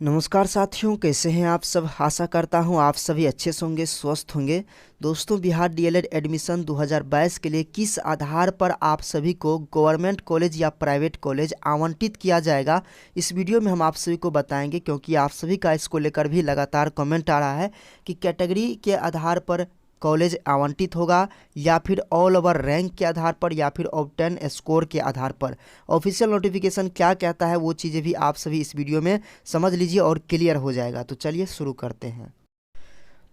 नमस्कार साथियों, कैसे हैं आप सब। आशा करता हूं आप सभी अच्छे से होंगे, स्वस्थ होंगे। दोस्तों, बिहार डीएलएड एडमिशन 2022 के लिए किस आधार पर आप सभी को गवर्नमेंट कॉलेज या प्राइवेट कॉलेज आवंटित किया जाएगा, इस वीडियो में हम आप सभी को बताएंगे। क्योंकि आप सभी का इसको लेकर भी लगातार कमेंट आ रहा है कि कैटेगरी के आधार पर कॉलेज आवंटित होगा या फिर ऑल ओवर रैंक के आधार पर या फिर ऑब्टेन स्कोर के आधार पर। ऑफिशियल नोटिफिकेशन क्या कहता है वो चीज़ें भी आप सभी इस वीडियो में समझ लीजिए और क्लियर हो जाएगा। तो चलिए शुरू करते हैं।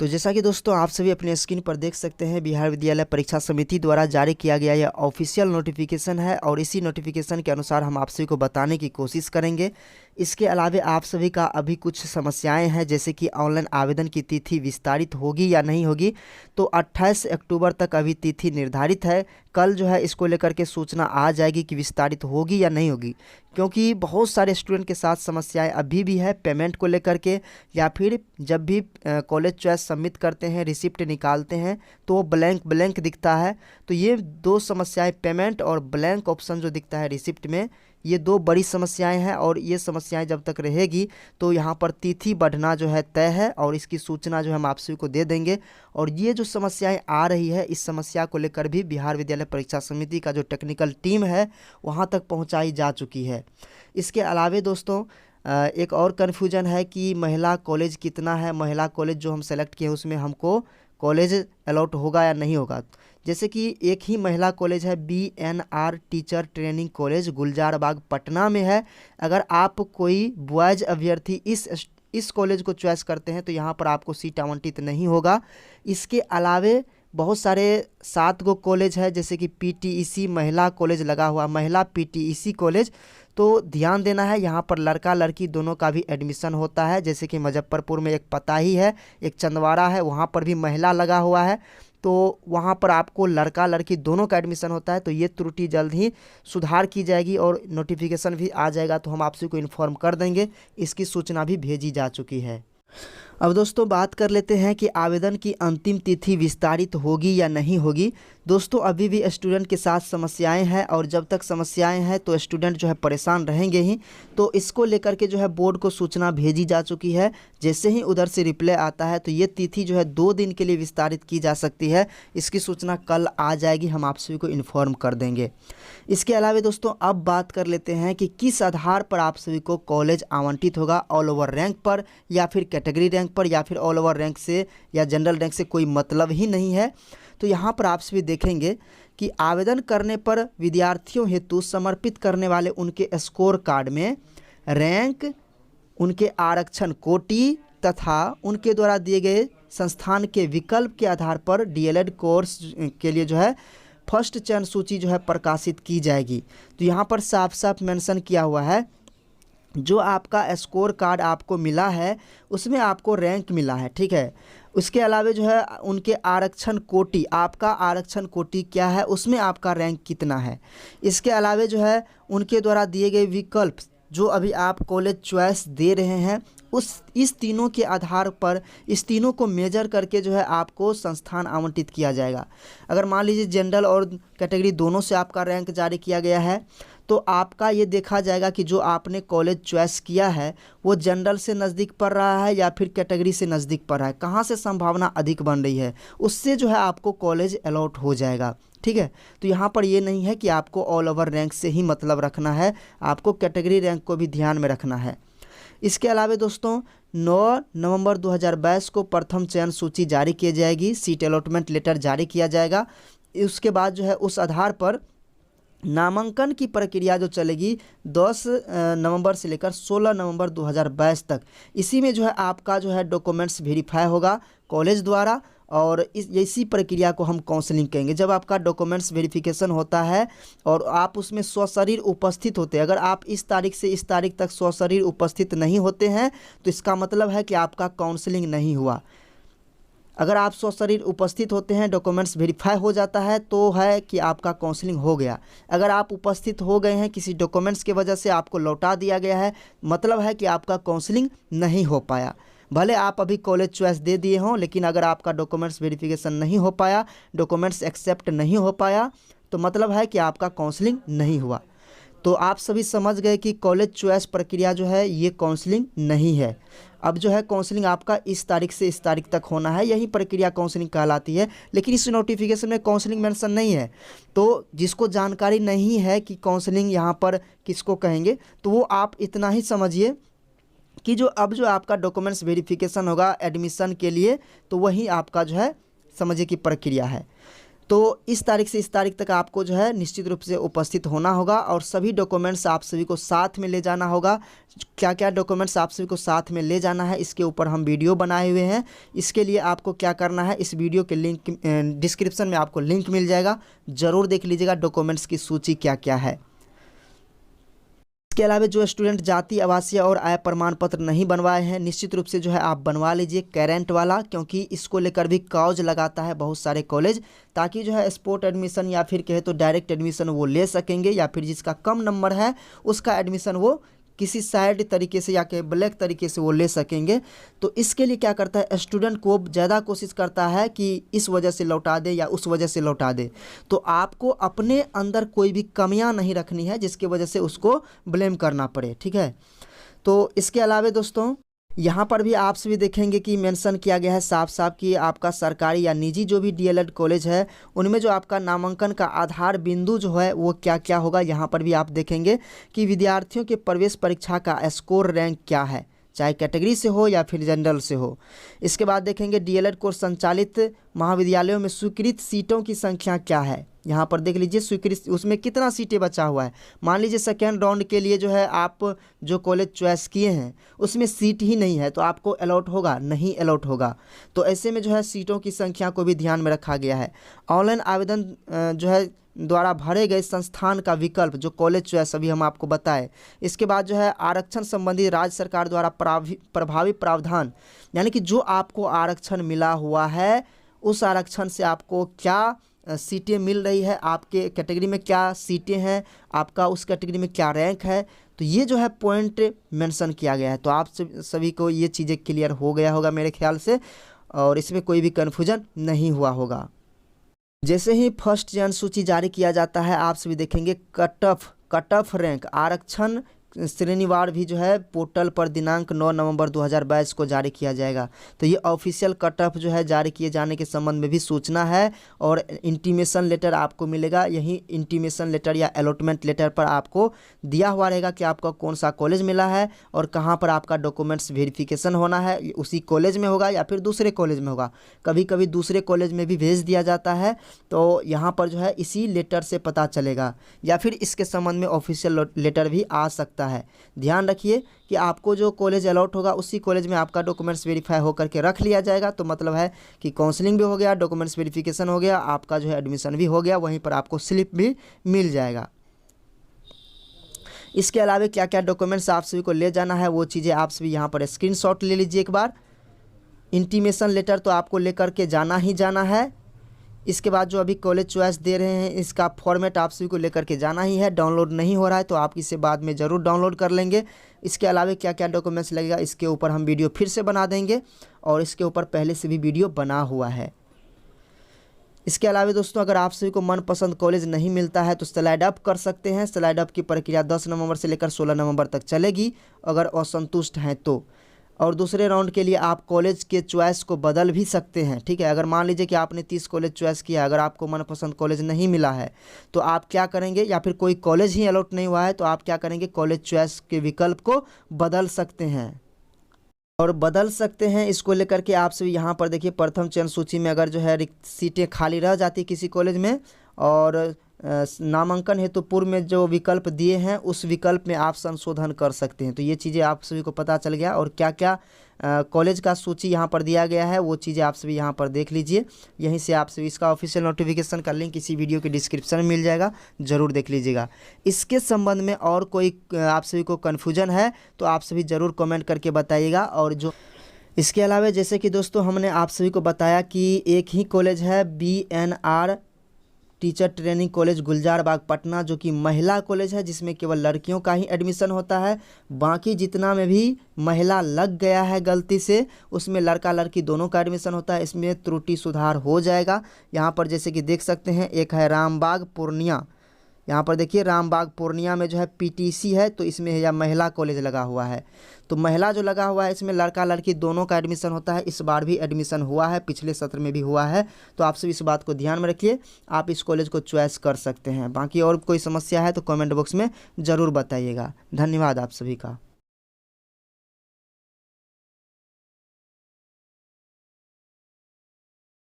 तो जैसा कि दोस्तों आप सभी अपने स्क्रीन पर देख सकते हैं, बिहार विद्यालय परीक्षा समिति द्वारा जारी किया गया यह ऑफिशियल नोटिफिकेशन है और इसी नोटिफिकेशन के अनुसार हम आप सभी को बताने की कोशिश करेंगे। इसके अलावा आप सभी का अभी कुछ समस्याएं हैं, जैसे कि ऑनलाइन आवेदन की तिथि विस्तारित होगी या नहीं होगी। तो 28 अक्टूबर तक अभी तिथि निर्धारित है। कल जो है इसको लेकर के सूचना आ जाएगी कि विस्तारित होगी या नहीं होगी। क्योंकि बहुत सारे स्टूडेंट के साथ समस्याएं अभी भी है पेमेंट को लेकर के, या फिर जब भी कॉलेज चॉइस सबमिट करते हैं, रिसिप्ट निकालते हैं तो वो ब्लैंक ब्लैंक दिखता है। तो ये दो समस्याएं, पेमेंट और ब्लैंक ऑप्शन जो दिखता है रिसिप्ट में, ये दो बड़ी समस्याएं हैं। और ये समस्याएं जब तक रहेगी तो यहाँ पर तिथि बढ़ना जो है तय है और इसकी सूचना जो हम आप सभी को दे देंगे। और ये जो समस्याएं आ रही है, इस समस्या को लेकर भी बिहार विद्यालय परीक्षा समिति का जो टेक्निकल टीम है वहाँ तक पहुँचाई जा चुकी है। इसके अलावा दोस्तों एक और कन्फ्यूजन है कि महिला कॉलेज कितना है। महिला कॉलेज जो हम सेलेक्ट किए उसमें हमको कॉलेज अलॉट होगा या नहीं होगा। जैसे कि एक ही महिला कॉलेज है, BNR टीचर ट्रेनिंग कॉलेज गुलजार बाग पटना में है। अगर आप कोई बॉयज़ अभ्यर्थी इस कॉलेज को चॉइस करते हैं तो यहाँ पर आपको सीट आवंटित नहीं होगा। इसके अलावे बहुत सारे 7 गो कॉलेज है, जैसे कि PTEC महिला कॉलेज लगा हुआ, महिला PTEC कॉलेज। तो ध्यान देना है, यहाँ पर लड़का लड़की दोनों का भी एडमिशन होता है। जैसे कि मुजफ्फरपुर में एक पताही है, एक चंदवाड़ा है, वहाँ पर भी महिला लगा हुआ है। तो वहाँ पर आपको लड़का लड़की दोनों का एडमिशन होता है। तो ये त्रुटि जल्द ही सुधार की जाएगी और नोटिफिकेशन भी आ जाएगा तो हम आपसे को इन्फॉर्म कर देंगे। इसकी सूचना भी भेजी जा चुकी है। अब दोस्तों बात कर लेते हैं कि आवेदन की अंतिम तिथि विस्तारित होगी या नहीं होगी। दोस्तों अभी भी स्टूडेंट के साथ समस्याएं हैं और जब तक समस्याएं हैं तो स्टूडेंट जो है परेशान रहेंगे ही। तो इसको लेकर के जो है बोर्ड को सूचना भेजी जा चुकी है। जैसे ही उधर से रिप्लाई आता है तो ये तिथि जो है 2 दिन के लिए विस्तारित की जा सकती है। इसकी सूचना कल आ जाएगी, हम आप सभी को इन्फॉर्म कर देंगे। इसके अलावा दोस्तों अब बात कर लेते हैं कि किस आधार पर आप सभी को कॉलेज आवंटित होगा, ऑल ओवर रैंक पर या फिर कैटेगरी रैंक पर या फिर ऑल ओवर रैंक से या जनरल रैंक से, कोई मतलब ही नहीं है। तो यहाँ पर आप सभी देखेंगे कि आवेदन करने पर विद्यार्थियों हेतु समर्पित करने वाले उनके स्कोर कार्ड में रैंक, उनके आरक्षण कोटि तथा उनके द्वारा दिए गए संस्थान के विकल्प के आधार पर डीएलएड कोर्स के लिए जो है फर्स्ट चयन सूची जो है प्रकाशित की जाएगी। तो यहाँ पर साफ साफ मेंशन किया हुआ है, जो आपका स्कोर कार्ड आपको मिला है उसमें आपको रैंक मिला है, ठीक है। उसके अलावा जो है उनके आरक्षण कोटि, आपका आरक्षण कोटि क्या है, उसमें आपका रैंक कितना है। इसके अलावा जो है उनके द्वारा दिए गए विकल्प, जो अभी आप कॉलेज चॉइस दे रहे हैं, इस तीनों के आधार पर, इस तीनों को मेजर करके जो है आपको संस्थान आवंटित किया जाएगा। अगर मान लीजिए जनरल और कैटेगरी दोनों से आपका रैंक जारी किया गया है तो आपका ये देखा जाएगा कि जो आपने कॉलेज चॉइस किया है वो जनरल से नज़दीक पड़ रहा है या फिर कैटेगरी से नज़दीक पड़ रहा है, कहाँ से संभावना अधिक बन रही है, उससे जो है आपको कॉलेज अलॉट हो जाएगा, ठीक है। तो यहाँ पर ये नहीं है कि आपको ऑल ओवर रैंक से ही मतलब रखना है, आपको कैटेगरी रैंक को भी ध्यान में रखना है। इसके अलावा दोस्तों 9 नवंबर 2022 को प्रथम चयन सूची जारी की जाएगी, सीट अलॉटमेंट लेटर जारी किया जाएगा। उसके बाद जो है उस आधार पर नामांकन की प्रक्रिया जो चलेगी 10 नवंबर से लेकर 16 नवंबर 2022 तक। इसी में जो है आपका जो है डॉक्यूमेंट्स वेरीफाई होगा कॉलेज द्वारा और इसी प्रक्रिया को हम काउंसलिंग कहेंगे। जब आपका डॉक्यूमेंट्स वेरिफिकेशन होता है और आप उसमें स्वशरीर उपस्थित होते हैं, अगर आप इस तारीख से इस तारीख तक स्वशरीर उपस्थित नहीं होते हैं तो इसका मतलब है कि आपका काउंसलिंग नहीं हुआ। अगर आप स्वशरीर उपस्थित होते हैं, डॉक्यूमेंट्स वेरीफाई हो जाता है तो है कि आपका काउंसलिंग हो गया। अगर आप उपस्थित हो गए हैं, किसी डॉक्यूमेंट्स की वजह से आपको लौटा दिया गया है, मतलब है कि आपका काउंसलिंग नहीं हो पाया। भले आप अभी कॉलेज चॉइस दे दिए हों, लेकिन अगर आपका डॉक्यूमेंट्स वेरिफिकेशन नहीं हो पाया, डॉक्यूमेंट्स एक्सेप्ट नहीं हो पाया, तो मतलब है कि आपका काउंसलिंग नहीं हुआ। तो आप सभी समझ गए कि कॉलेज चॉइस प्रक्रिया जो है ये काउंसलिंग नहीं है। अब जो है काउंसलिंग आपका इस तारीख से इस तारीख तक होना है, यही प्रक्रिया काउंसलिंग कहलाती है। लेकिन इस नोटिफिकेशन में काउंसलिंग मेंशन नहीं है, तो जिसको जानकारी नहीं है कि काउंसलिंग यहाँ पर किसको कहेंगे, तो वो आप इतना ही समझिए कि जो अब जो आपका डॉक्यूमेंट्स वेरिफिकेशन होगा एडमिशन के लिए, तो वही आपका जो है समझिए कि प्रक्रिया है। तो इस तारीख से इस तारीख तक आपको जो है निश्चित रूप से उपस्थित होना होगा और सभी डॉक्यूमेंट्स आप सभी को साथ में ले जाना होगा। क्या क्या डॉक्यूमेंट्स आप सभी को साथ में ले जाना है इसके ऊपर हम वीडियो बनाए हुए हैं। इसके लिए आपको क्या करना है, इस वीडियो के लिंक डिस्क्रिप्शन में आपको लिंक मिल जाएगा, ज़रूर देख लीजिएगा डॉक्यूमेंट्स की सूची क्या क्या है। इसके अलावा जो स्टूडेंट जाति आवासीय और आय प्रमाण पत्र नहीं बनवाए हैं, निश्चित रूप से जो है आप बनवा लीजिए करेंट वाला, क्योंकि इसको लेकर भी कॉज लगाता है बहुत सारे कॉलेज, ताकि जो है स्पोर्ट एडमिशन या फिर कहे तो डायरेक्ट एडमिशन वो ले सकेंगे, या फिर जिसका कम नंबर है उसका एडमिशन वो किसी साइड तरीके से या के ब्लैक तरीके से वो ले सकेंगे। तो इसके लिए क्या करता है, स्टूडेंट को ज़्यादा कोशिश करता है कि इस वजह से लौटा दे या उस वजह से लौटा दे। तो आपको अपने अंदर कोई भी कमियां नहीं रखनी है जिसकी वजह से उसको ब्लेम करना पड़े, ठीक है। तो इसके अलावा दोस्तों यहाँ पर भी आप सभी देखेंगे कि मेंशन किया गया है साफ साफ कि आपका सरकारी या निजी जो भी डीएलएड कॉलेज है उनमें जो आपका नामांकन का आधार बिंदु जो है वो क्या क्या होगा। यहाँ पर भी आप देखेंगे कि विद्यार्थियों के प्रवेश परीक्षा का स्कोर रैंक क्या है, चाहे कैटेगरी से हो या फिर जनरल से हो। इसके बाद देखेंगे डीएलएड कोर्स संचालित महाविद्यालयों में स्वीकृत सीटों की संख्या क्या है। यहाँ पर देख लीजिए स्वीकृत उसमें कितना सीटें बचा हुआ है। मान लीजिए सेकेंड राउंड के लिए जो है आप जो कॉलेज चॉइस किए हैं उसमें सीट ही नहीं है, तो आपको अलॉट होगा, नहीं अलॉट होगा। तो ऐसे में जो है सीटों की संख्या को भी ध्यान में रखा गया है। ऑनलाइन आवेदन जो है द्वारा भरे गए संस्थान का विकल्प जो कॉलेज चॉइस अभी हम आपको बताए। इसके बाद जो है आरक्षण संबंधी राज्य सरकार द्वारा प्रभावी प्रावधान, यानी कि जो आपको आरक्षण मिला हुआ है उस आरक्षण से आपको क्या सीटें मिल रही है, आपके कैटेगरी में क्या सीटें हैं, आपका उस कैटेगरी में क्या रैंक है, तो ये जो है पॉइंट मेंशन किया गया है। तो आप सभी को ये चीज़ें क्लियर हो गया होगा मेरे ख्याल से, और इसमें कोई भी कन्फ्यूजन नहीं हुआ होगा। जैसे ही फर्स्ट चयन सूची जारी किया जाता है आप सभी देखेंगे कट ऑफ रैंक आरक्षण श्रेणीवार भी जो है पोर्टल पर दिनांक 9 नवंबर 2022 को जारी किया जाएगा। तो ये ऑफिशियल कट ऑफ जो है जारी किए जाने के संबंध में भी सूचना है, और इंटीमेशन लेटर आपको मिलेगा। यही इंटीमेशन लेटर या अलॉटमेंट लेटर पर आपको दिया हुआ रहेगा कि आपका कौन सा कॉलेज मिला है और कहाँ पर आपका डॉक्यूमेंट्स वेरिफिकेशन होना है, उसी कॉलेज में होगा या फिर दूसरे कॉलेज में होगा। कभी कभी दूसरे कॉलेज में भी भेज दिया जाता है, तो यहाँ पर जो है इसी लेटर से पता चलेगा, या फिर इसके संबंध में ऑफिशियल लेटर भी आ सकता है। ध्यान रखिए कि आपको जो कॉलेज अलॉट होगा उसी कॉलेज में आपका डॉक्यूमेंट्स वेरीफाई होकर के रख लिया जाएगा। तो मतलब है कि काउंसलिंग भी हो गया, डॉक्यूमेंट्स वेरिफिकेशन हो गया, आपका जो है एडमिशन भी हो गया, वहीं पर आपको स्लिप भी मिल जाएगा। इसके अलावा क्या क्या डॉक्यूमेंट्स आप सभी को ले जाना है वो चीज़ें आप सभी यहाँ पर स्क्रीनशॉट ले लीजिए एक बार। इंटीमेशन लेटर तो आपको लेकर के जाना ही जाना है। इसके बाद जो अभी कॉलेज चॉइस दे रहे हैं इसका फॉर्मेट आप सभी को लेकर के जाना ही है। डाउनलोड नहीं हो रहा है तो आप इसे बाद में ज़रूर डाउनलोड कर लेंगे। इसके अलावा क्या क्या डॉक्यूमेंट्स लगेगा इसके ऊपर हम वीडियो फिर से बना देंगे, और इसके ऊपर पहले से भी वीडियो बना हुआ है। इसके अलावा दोस्तों अगर आप सभी को मनपसंद कॉलेज नहीं मिलता है तो स्लाइड अप कर सकते हैं। स्लाइड अप की प्रक्रिया 10 नवंबर से लेकर 16 नवंबर तक चलेगी अगर असंतुष्ट हैं तो। और दूसरे राउंड के लिए आप कॉलेज के चॉइस को बदल भी सकते हैं, ठीक है। अगर मान लीजिए कि आपने 30 कॉलेज चॉइस किया, अगर आपको मनपसंद कॉलेज नहीं मिला है तो आप क्या करेंगे, या फिर कोई कॉलेज ही अलॉट नहीं हुआ है तो आप क्या करेंगे, कॉलेज चॉइस के विकल्प को बदल सकते हैं। और बदल सकते हैं इसको लेकर के आप सभी यहाँ पर देखिए प्रथम चयन सूची में अगर जो है रिक्त सीटें खाली रह जाती किसी कॉलेज में, और नामांकन हेतु पूर्व में जो विकल्प दिए हैं उस विकल्प में आप संशोधन कर सकते हैं। तो ये चीज़ें आप सभी को पता चल गया, और क्या क्या कॉलेज का सूची यहाँ पर दिया गया है वो चीज़ें आप सभी यहाँ पर देख लीजिए। यहीं से आप सभी इसका ऑफिशियल नोटिफिकेशन का लिंक इसी वीडियो के डिस्क्रिप्शन में मिल जाएगा, ज़रूर देख लीजिएगा। इसके संबंध में और कोई आप सभी को कन्फ्यूजन है तो आप सभी ज़रूर कमेंट करके बताइएगा। और जो इसके अलावा जैसे कि दोस्तों हमने आप सभी को बताया कि एक ही कॉलेज है BNR टीचर ट्रेनिंग कॉलेज गुलजार बाग पटना, जो कि महिला कॉलेज है जिसमें केवल लड़कियों का ही एडमिशन होता है। बाकी जितना में भी महिला लग गया है गलती से उसमें लड़का लड़की दोनों का एडमिशन होता है। इसमें त्रुटि सुधार हो जाएगा। यहाँ पर जैसे कि देख सकते हैं एक है रामबाग पूर्णिया, यहाँ पर देखिए रामबाग पूर्णिया में जो है पीटीसी है, तो इसमें यह महिला कॉलेज लगा हुआ है। तो महिला जो लगा हुआ है इसमें लड़का लड़की दोनों का एडमिशन होता है। इस बार भी एडमिशन हुआ है, पिछले सत्र में भी हुआ है। तो आप सब इस बात को ध्यान में रखिए, आप इस कॉलेज को चॉइस कर सकते हैं। बाकी और कोई समस्या है तो कमेंट बॉक्स में ज़रूर बताइएगा। धन्यवाद आप सभी का।